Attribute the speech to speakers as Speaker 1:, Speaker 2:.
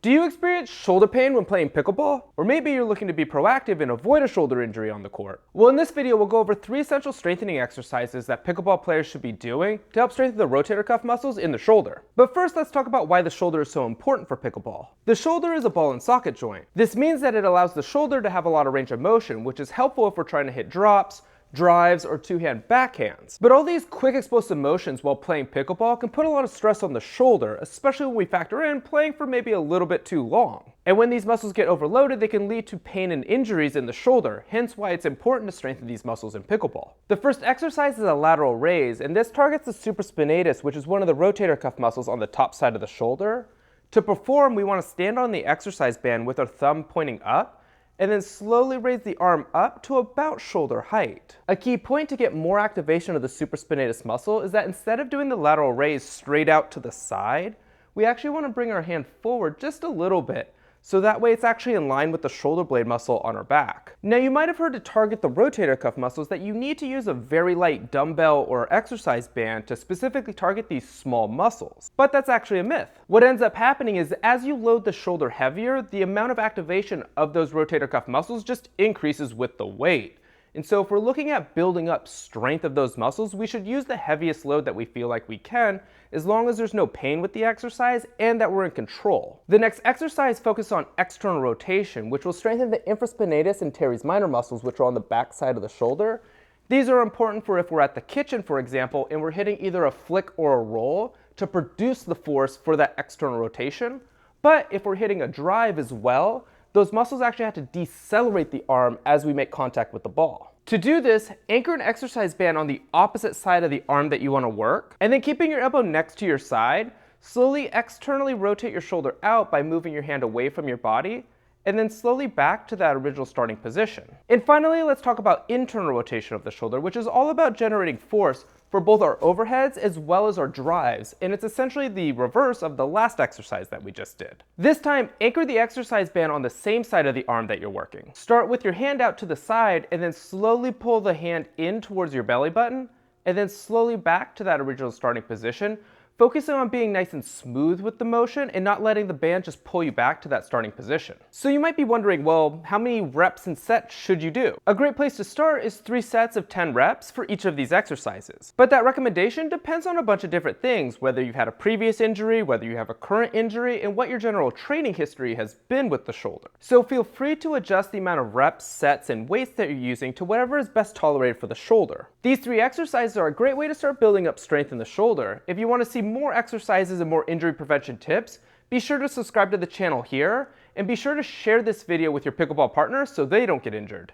Speaker 1: Do you experience shoulder pain when playing pickleball? Or maybe you're looking to be proactive and avoid a shoulder injury on the court? Well, in this video, we'll go over 3 essential strengthening exercises that pickleball players should be doing to help strengthen the rotator cuff muscles in the shoulder. But first, let's talk about why the shoulder is so important for pickleball. The shoulder is a ball and socket joint. This means that it allows the shoulder to have a lot of range of motion, which is helpful if we're trying to hit drops, drives, or two-hand backhands. But all these quick explosive motions while playing pickleball can put a lot of stress on the shoulder, especially when we factor in playing for maybe a little bit too long. And when these muscles get overloaded, they can lead to pain and injuries in the shoulder, hence why it's important to strengthen these muscles in pickleball. The first exercise is a lateral raise, and this targets the supraspinatus, which is one of the rotator cuff muscles on the top side of the shoulder. To perform, we want to stand on the exercise band with our thumb pointing up, and then slowly raise the arm up to about shoulder height. A key point to get more activation of the supraspinatus muscle is that instead of doing the lateral raise straight out to the side, we actually want to bring our hand forward just a little bit, so that way it's actually in line with the shoulder blade muscle on our back. Now, you might have heard to target the rotator cuff muscles that you need to use a very light dumbbell or exercise band to specifically target these small muscles. But that's actually a myth. What ends up happening is as you load the shoulder heavier, the amount of activation of those rotator cuff muscles just increases with the weight. And so if we're looking at building up strength of those muscles, we should use the heaviest load that we feel like we can, as long as there's no pain with the exercise and that we're in control. The next exercise focuses on external rotation, which will strengthen the infraspinatus and Teres minor muscles, which are on the back side of the shoulder. These are important for if we're at the kitchen, for example, and we're hitting either a flick or a roll to produce the force for that external rotation. But if we're hitting a drive as well, those muscles actually have to decelerate the arm as we make contact with the ball. To do this, anchor an exercise band on the opposite side of the arm that you want to work, and then keeping your elbow next to your side, slowly externally rotate your shoulder out by moving your hand away from your body, and then slowly back to that original starting position. And finally, let's talk about internal rotation of the shoulder, which is all about generating force for both our overheads as well as our drives, and it's essentially the reverse of the last exercise that we just did. This time, anchor the exercise band on the same side of the arm that you're working. Start with your hand out to the side and then slowly pull the hand in towards your belly button, and then slowly back to that original starting position, focusing on being nice and smooth with the motion and not letting the band just pull you back to that starting position. So you might be wondering, well, how many reps and sets should you do? A great place to start is 3 sets of 10 reps for each of these exercises. But that recommendation depends on a bunch of different things, whether you've had a previous injury, whether you have a current injury, and what your general training history has been with the shoulder. So feel free to adjust the amount of reps, sets, and weights that you're using to whatever is best tolerated for the shoulder. These 3 exercises are a great way to start building up strength in the shoulder. If you want to see more exercises and more injury prevention tips, be sure to subscribe to the channel here, and be sure to share this video with your pickleball partners so they don't get injured.